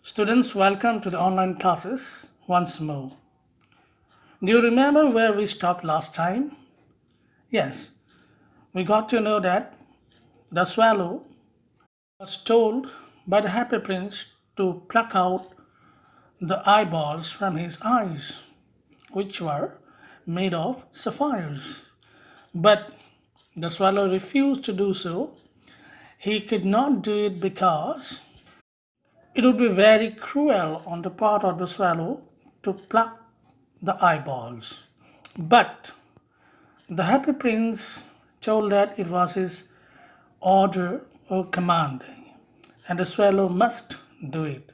Students, welcome to the online classes once more. Do you remember where we stopped last time? Yes, we got to know that the swallow was told by the happy prince to pluck out the eyeballs from his eyes, which were made of sapphires. But the swallow refused to do so. He could not do it because it would be very cruel on the part of the swallow to pluck the eyeballs. But the happy prince told that it was his order or command, and the swallow must do it.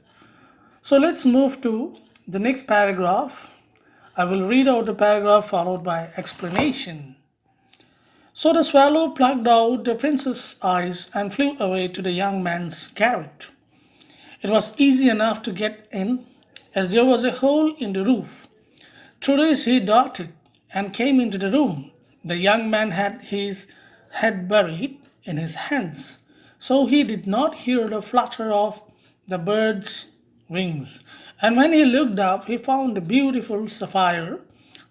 So let's move to the next paragraph. I will read out the paragraph followed by explanation. So the swallow plucked out the prince's eyes and flew away to the young man's garret. It was easy enough to get in, as there was a hole in the roof. Through this he darted and came into the room. The young man had his head buried in his hands, so he did not hear the flutter of the bird's wings. And when he looked up, he found a beautiful sapphire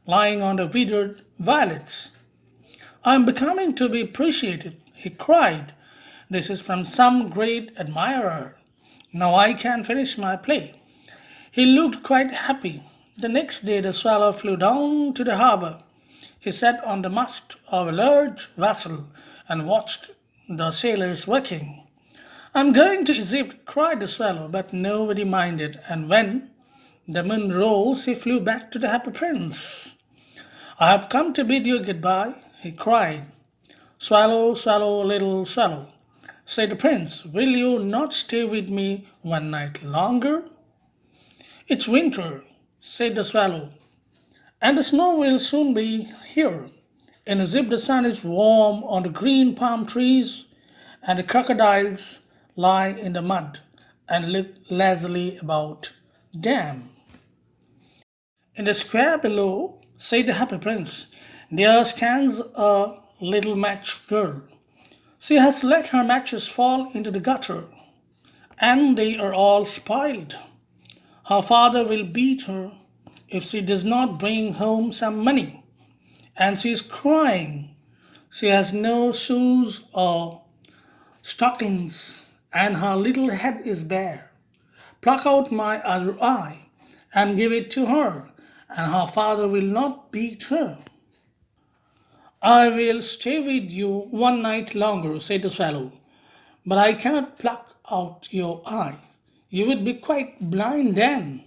lying on the withered violets. I am becoming to be appreciated, he cried. This is from some great admirer. Now I can finish my play. He looked quite happy. The next day the swallow flew down to the harbor. He sat on the mast of a large vessel and watched the sailors working. I'm going to Egypt, cried the swallow, but nobody minded, and when the moon rose, he flew back to the happy prince. I have come to bid you goodbye, he cried. Swallow, swallow, little swallow, said the prince, will you not stay with me one night longer? It's winter, said the swallow, and the snow will soon be here. In Egypt, the sun is warm on the green palm trees, and the crocodiles lie in the mud and look lazily about. Damn. In the square below, said the happy prince, there stands a little match girl. She has let her matches fall into the gutter, and they are all spoiled. Her father will beat her if she does not bring home some money. And she is crying. She has no shoes or stockings, and her little head is bare. Pluck out my other eye and give it to her, and her father will not beat her. I will stay with you one night longer, said the swallow, but I cannot pluck out your eye. You would be quite blind then.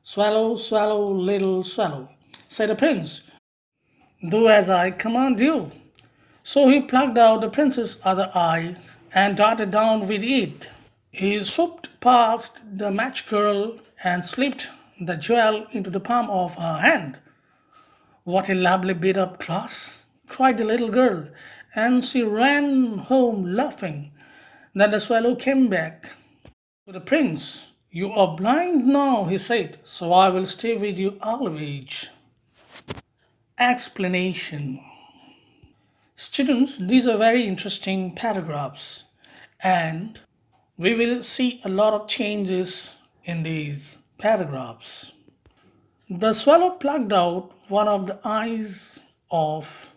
Swallow, swallow, little swallow, said the prince. Do as I command you. So he plucked out the prince's other eye and darted down with it. He swooped past the match girl and slipped the jewel into the palm of her hand. What a lovely bit of glass, cried the little girl, and she ran home laughing. Then the swallow came back to the prince. You are blind now, he said, so I will stay with you always. Explanation. Students, these are very interesting paragraphs, and we will see a lot of changes in these paragraphs. The swallow plucked out one of the eyes of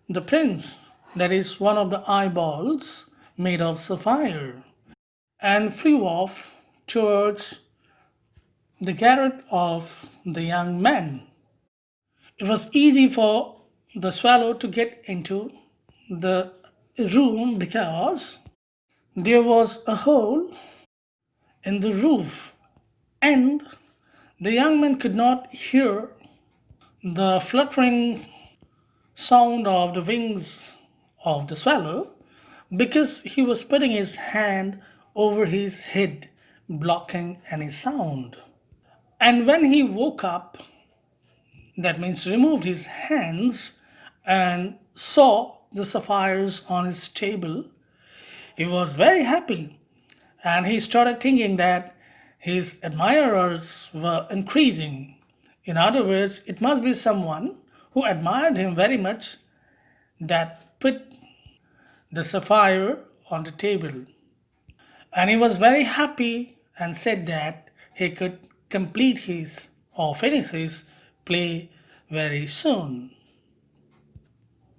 the prince, that is, one of the eyeballs made of sapphire, and flew off towards the garret of the young man. It was easy for the swallow to get into the room because there was a hole in the roof, and the young man could not hear the fluttering sound of the wings of the swallow because he was putting his hand over his head, blocking any sound. And when he woke up, that means removed his hands and saw the sapphires on his table, he was very happy, and he started thinking that his admirers were increasing. In other words, it must be someone who admired him very much that put the sapphire on the table. And he was very happy and said that he could complete his or finish his play very soon.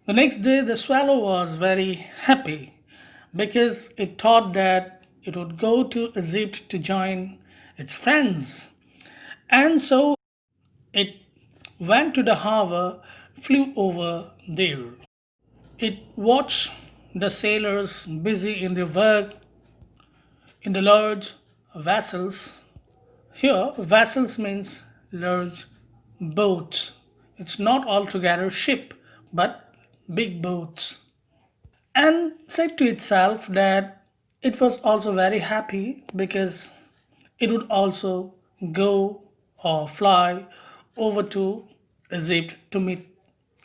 The next day, the swallow was very happy because it thought that it would go to Egypt to join its friends. And so it went to the harbor, flew over there. It watched the sailors busy in their work in the large vessels. Here, vessels means large boats. It's not altogether ship, but big boats. And said to itself that it was also very happy because it would also go or fly over to Egypt to meet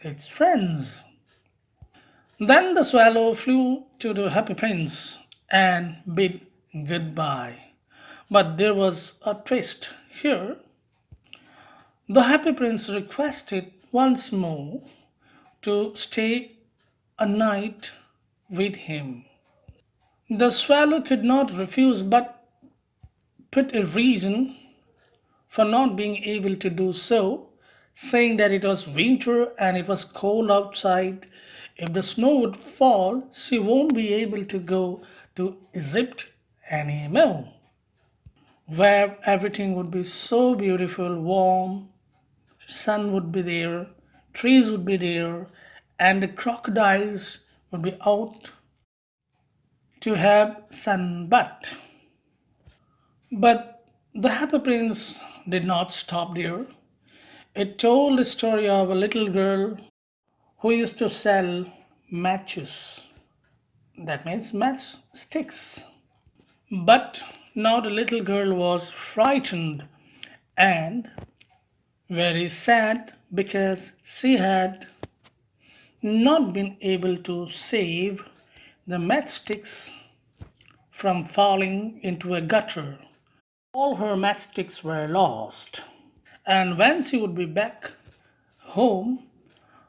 its friends. Then the swallow flew to the happy prince and bid goodbye. But there was a twist here. The happy prince requested once more to stay a night with him. The swallow could not refuse but put a reason for not being able to do so, saying that it was winter and it was cold outside. If the snow would fall, she won't be able to go to Egypt anymore, where everything would be so beautiful, warm, sun would be there, trees would be there, and the crocodiles would be out to have sunbath. But the happy prince did not stop there. It told the story of a little girl who used to sell matches. That means matchsticks. But now the little girl was frightened and very sad because she had not been able to save the matchsticks from falling into a gutter. All her matchsticks were lost. And when she would be back home,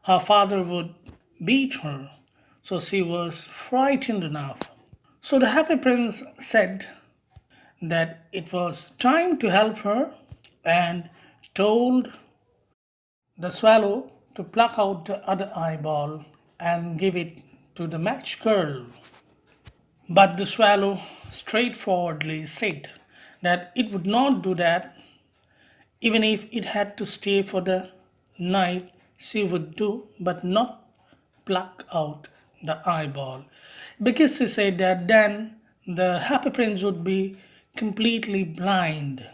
her father would beat her. So she was frightened enough. So the happy prince said that it was time to help her and told the swallow to pluck out the other eyeball and give it to the match girl. But the swallow straightforwardly said that it would not do that. Even if it had to stay for the night, she would do, but not pluck out the eyeball. Because she said that then the happy prince would be completely blind.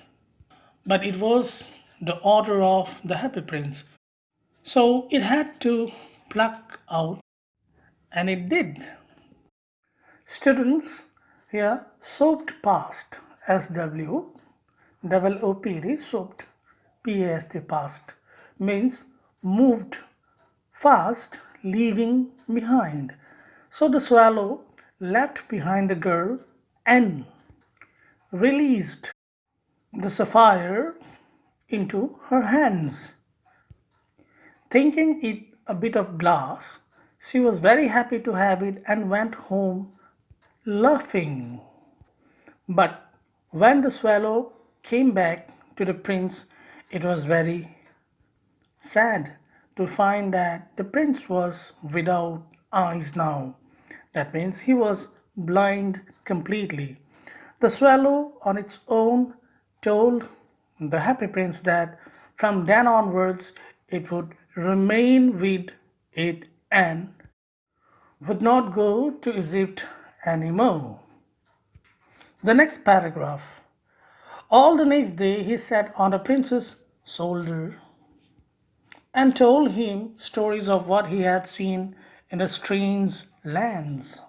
But it was the order of the happy prince. So it had to pluck out, and it did. Students here soaped past SW double OPD soaped PAST past means moved fast leaving behind. So the swallow left behind the girl and released the sapphire into her hands. Thinking it a bit of glass, she was very happy to have it and went home laughing. But when the swallow came back to the prince, it was very sad to find that the prince was without eyes now. That means he was blind completely. The swallow, on its own, told the happy prince that from then onwards it would remain with it and would not go to Egypt anymore. The next paragraph. All the next day he sat on the prince's shoulder and told him stories of what he had seen in the strange lands.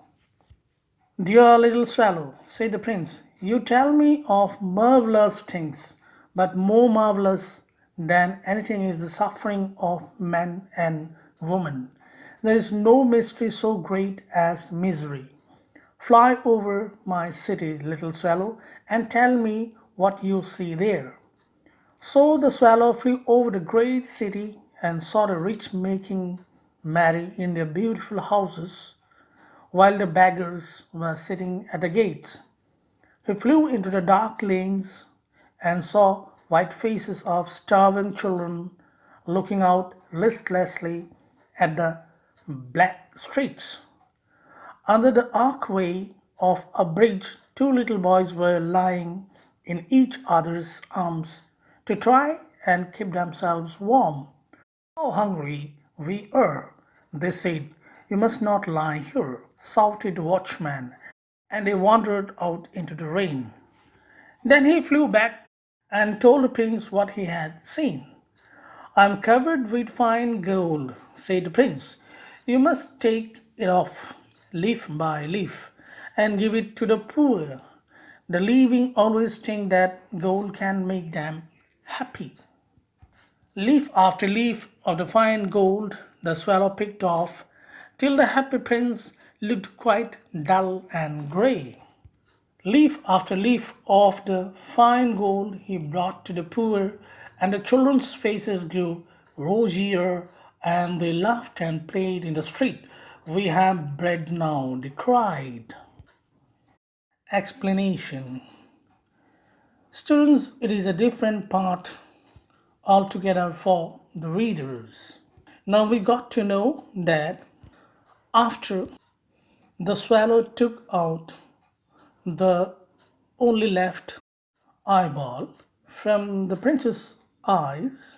Dear little swallow, said the prince, you tell me of marvelous things, but more marvelous than anything is the suffering of man and woman. There is no mystery so great as misery. Fly over my city, little swallow, and tell me what you see there. So the swallow flew over the great city and saw the rich making merry in their beautiful houses, while the beggars were sitting at the gates. He flew into the dark lanes and saw white faces of starving children looking out listlessly at the black streets. Under the archway of a bridge, two little boys were lying in each other's arms to try and keep themselves warm. How hungry we are, they said. You must not lie here, shouted the watchman, and they wandered out into the rain. Then he flew back and told the prince what he had seen. I am covered with fine gold, said the prince. You must take it off, leaf by leaf, and give it to the poor. The living always think that gold can make them happy. Leaf after leaf of the fine gold the swallow picked off, till the happy prince looked quite dull and grey. Leaf after leaf of the fine gold he brought to the poor, and the children's faces grew rosier, and they laughed and played in the street. We have bread now, they cried. Explanation. Students, it is a different part altogether for the readers. Now we got to know that after the swallow took out the only left eyeball from the prince's eyes,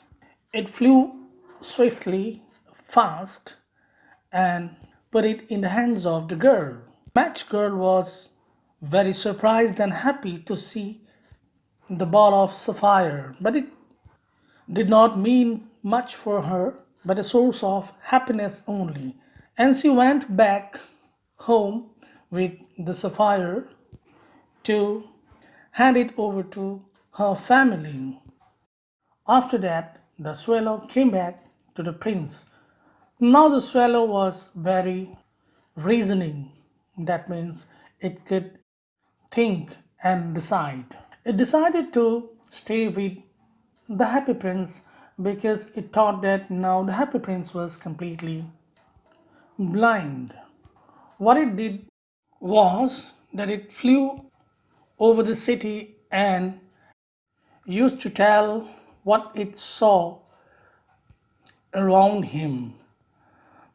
it flew swiftly, fast, and put it in the hands of the girl. Match girl was very surprised and happy to see the ball of sapphire, but it did not mean much for her, but a source of happiness only. And she went back home with the sapphire to hand it over to her family. After that, the swallow came back to the prince. Now the swallow was very reasoning. That means it could think and decide. It decided to stay with the happy prince because it thought that now the happy prince was completely blind. What it did was that it flew over the city and used to tell what it saw around him.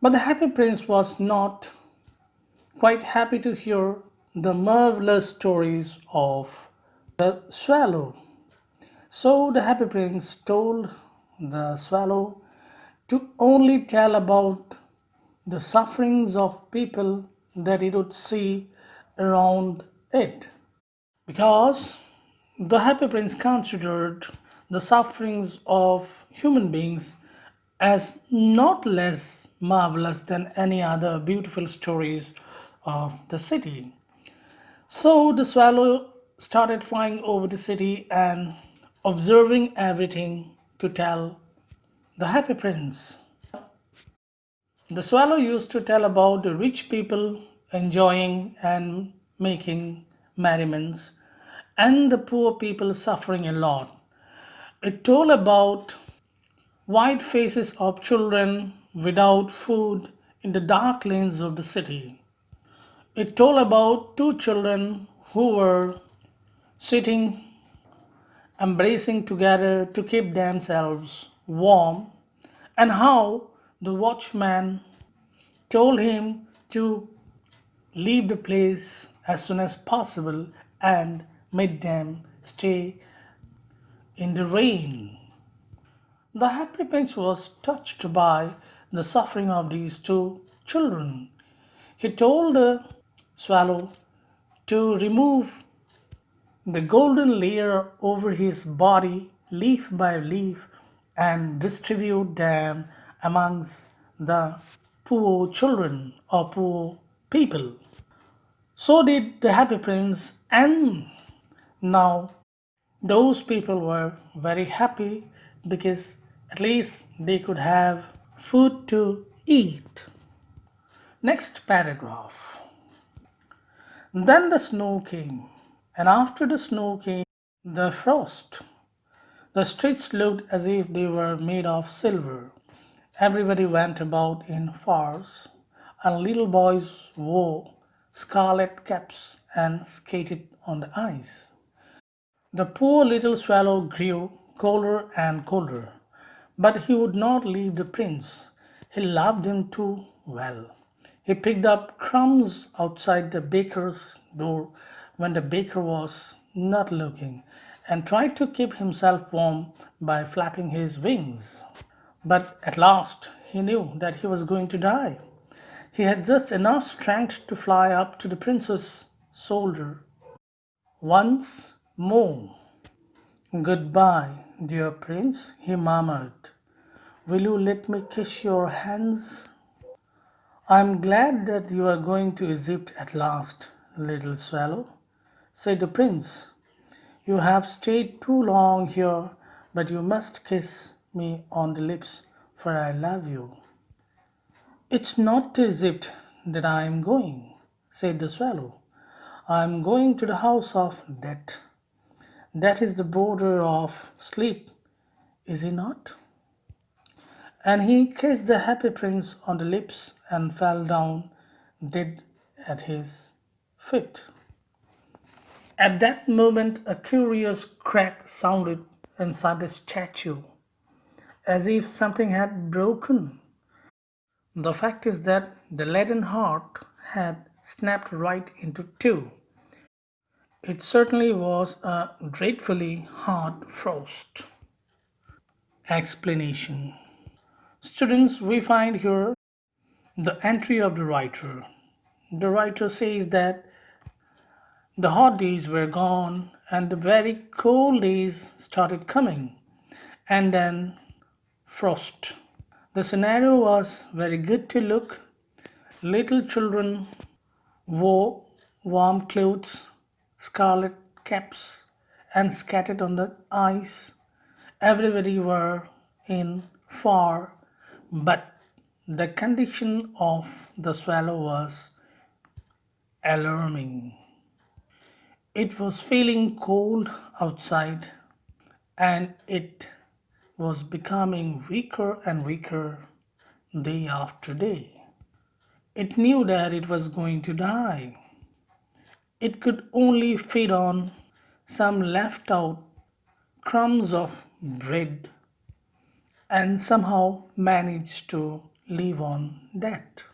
But the happy prince was not quite happy to hear the marvelous stories of the swallow. So the happy prince told the swallow to only tell about the sufferings of people that it would see around it. Because the happy prince considered the sufferings of human beings as not less marvelous than any other beautiful stories of the city. So the swallow started flying over the city and observing everything to tell the happy prince. The swallow used to tell about the rich people enjoying and making merriments and the poor people suffering a lot. It told about white faces of children without food in the dark lanes of the city. It told about two children who were sitting embracing together to keep themselves warm, and how the watchman told him to leave the place as soon as possible and made them stay in the rain. The happy prince was touched by the suffering of these two children. He told the swallow to remove the golden layer over his body leaf by leaf and distribute them amongst the poor children or poor people. So did the happy prince, and now those people were very happy because at least they could have food to eat. Next paragraph. Then the snow came, and after the snow came the frost. The streets looked as if they were made of silver. Everybody went about in furs, and little boys wore scarlet caps, and skated on the ice. The poor little swallow grew colder and colder, but he would not leave the prince. He loved him too well. He picked up crumbs outside the baker's door when the baker was not looking and tried to keep himself warm by flapping his wings. But at last he knew that he was going to die. He had just enough strength to fly up to the prince's shoulder once more. Goodbye, dear prince, he murmured. Will you let me kiss your hands? I'm glad that you are going to Egypt at last, little swallow, said the prince. You have stayed too long here, but you must kiss me on the lips, for I love you. It's not to Egypt that I am going, said the swallow. I am going to the house of death. That is the border of sleep, is it not? And he kissed the happy prince on the lips and fell down dead at his feet. At that moment, a curious crack sounded inside the statue, as if something had broken. The fact is that the leaden heart had snapped right into two. It certainly was a dreadfully hard frost. Explanation. Students, we find here the entry of the writer. The writer says that the hot days were gone and the very cold days started coming, and then frost. The scenario was very good to look. Little children wore warm clothes, scarlet caps, and skated on the ice. Everybody were in far, but the condition of the swallow was alarming. It was feeling cold outside and it was becoming weaker and weaker day after day. It knew that it was going to die. It could only feed on some left out crumbs of bread and somehow manage to live on that.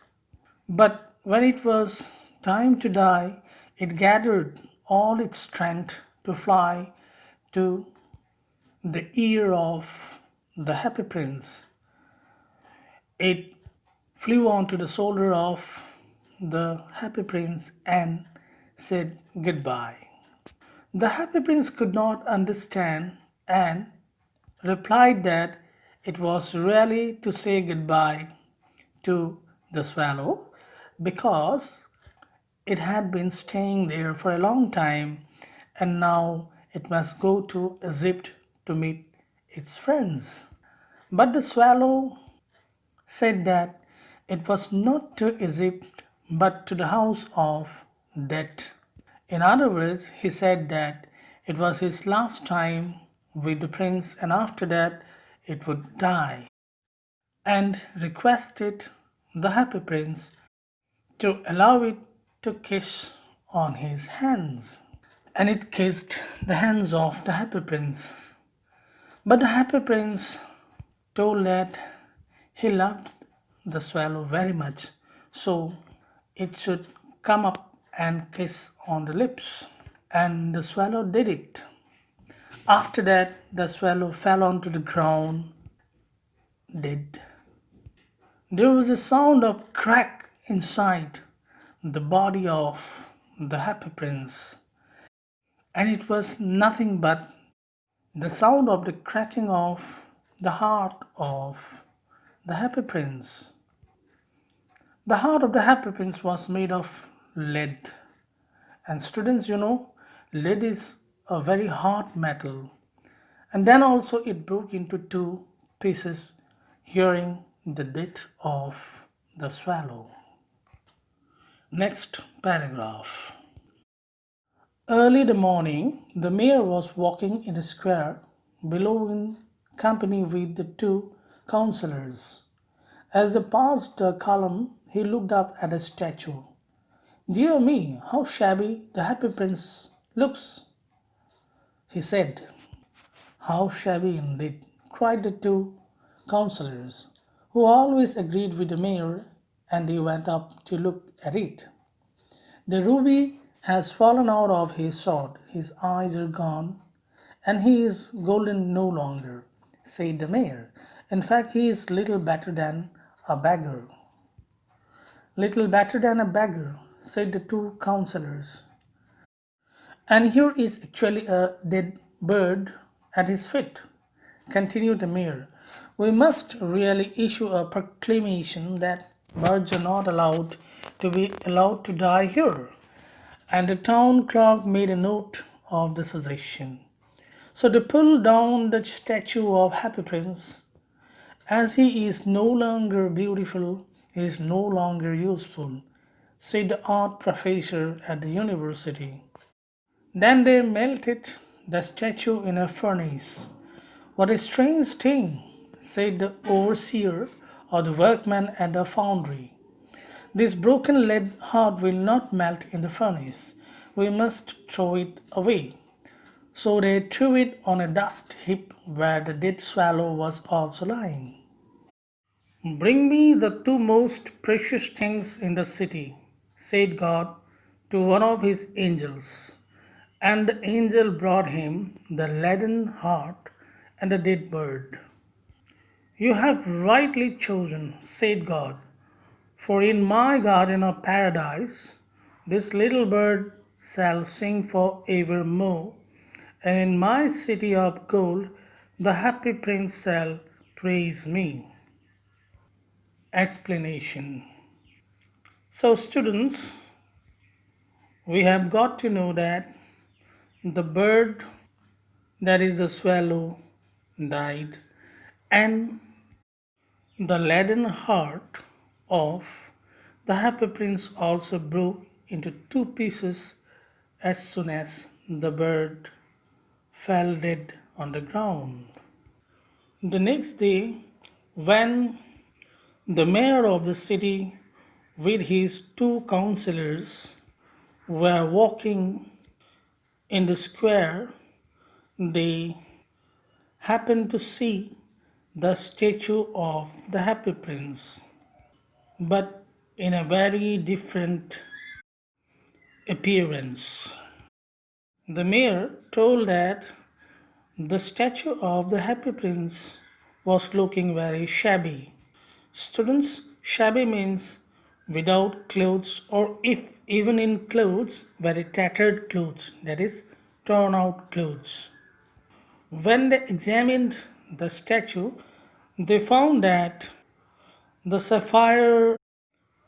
But when it was time to die, it gathered all its strength to fly to the ear of the happy prince. It flew onto the shoulder of the happy prince and said goodbye. The happy prince could not understand and replied that it was really to say goodbye to the swallow because it had been staying there for a long time and now it must go to Egypt to meet its friends. But the swallow said that it was not to Egypt but to the house of death. In other words, he said that it was his last time with the prince and after that it would die, and requested the happy prince to allow it to kiss on his hands. And it kissed the hands of the happy prince. But the happy prince told that he loved the swallow very much, so it should come up and kiss on the lips. And the swallow did it. After that, the swallow fell onto the ground dead. There was a sound of crack inside the body of the happy prince, and it was nothing but the sound of the cracking of the heart of the happy prince. The heart of the happy prince was made of lead. And students, lead is a very hard metal. And then also it broke into two pieces, hearing the death of the swallow. Next paragraph. Early the morning, the mayor was walking in the square below in company with the two councillors. As they passed the column, he looked up at the statue. Dear me, how shabby the happy prince looks, he said. How shabby indeed, cried the two councillors, who always agreed with the mayor, and he went up to look at it. The ruby has fallen out of his sword, his eyes are gone, and he is golden no longer, said the mayor. In fact, he is little better than a beggar. Little better than a beggar, said the two councillors. And here is actually a dead bird at his feet, continued the mayor. We must really issue a proclamation that birds are not allowed to die here. And the town clerk made a note of the suggestion. So they pulled down the statue of Happy Prince. As he is no longer beautiful, he is no longer useful, said the art professor at the university. Then they melted the statue in a furnace. What a strange thing, said the overseer or the workman at the foundry. This broken lead heart will not melt in the furnace. We must throw it away. So they threw it on a dust heap where the dead swallow was also lying. Bring me the two most precious things in the city, said God to one of his angels. And the angel brought him the leaden heart and the dead bird. You have rightly chosen, said God, for in my garden of paradise this little bird shall sing for evermore, and in my city of gold the happy prince shall praise me. Explanation. So, students, we have got to know that the bird, that is the swallow, died, and the leaden heart of the happy prince also broke into two pieces as soon as the bird fell dead on the ground. The next day, when the mayor of the city with his two councillors were walking in the square, they happened to see the statue of the happy prince, but in a very different appearance. The mayor told that the statue of the happy prince was looking very shabby. Students, shabby means without clothes, or if even in clothes, very tattered clothes, that is, torn out clothes. When they examined the statue, they found that the sapphire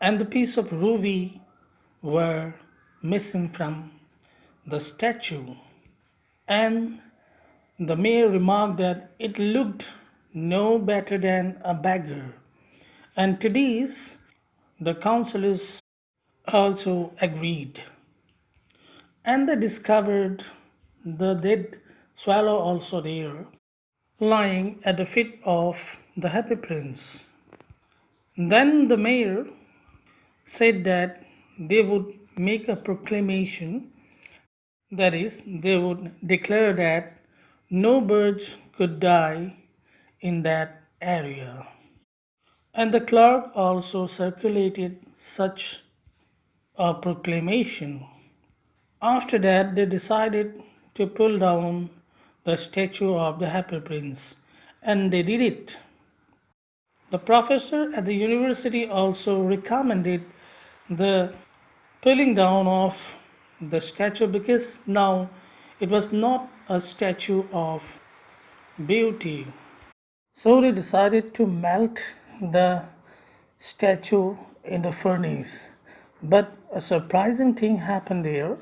and the piece of ruby were missing from the statue, and the mayor remarked that it looked no better than a beggar. And to this, the councillors also agreed, and they discovered the dead swallow also there, lying at the feet of the happy prince. Then the mayor said that they would make a proclamation, that is, they would declare that no birds could die in that area. And the clerk also circulated such a proclamation. After that, they decided to pull down the statue of the Happy Prince, and they did it. The professor at the university also recommended the pulling down of the statue because now it was not a statue of beauty. So they decided to melt the statue in the furnace. But a surprising thing happened there.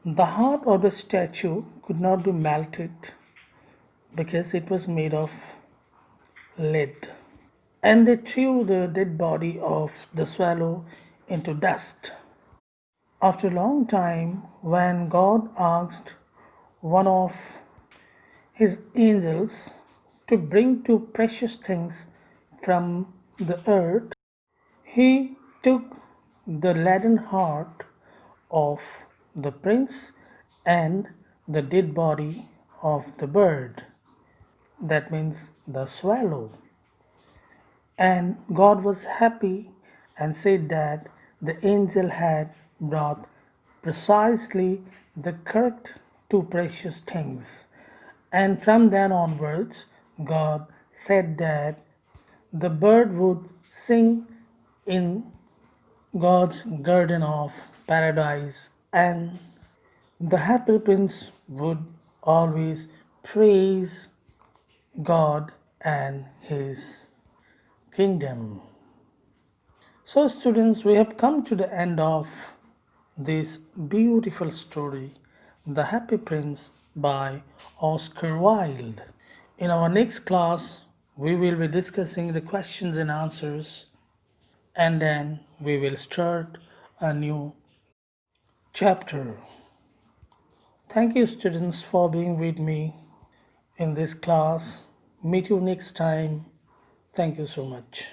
The heart of the statue could not be melted because it was made of lead. And they threw the dead body of the swallow into dust. After a long time, when God asked one of his angels to bring two precious things from the earth, he took the leaden heart of the prince and the dead body of the bird. That means the swallow. And God was happy and said that the angel had brought precisely the correct two precious things. And from then onwards, God said that the bird would sing in God's garden of paradise, and the happy prince would always praise God and his kingdom. So, students, we have come to the end of this beautiful story, The Happy Prince by Oscar Wilde. In our next class, we will be discussing the questions and answers, and then we will start a new chapter. Thank you, students, for being with me in this class. Meet you next time. Thank you so much.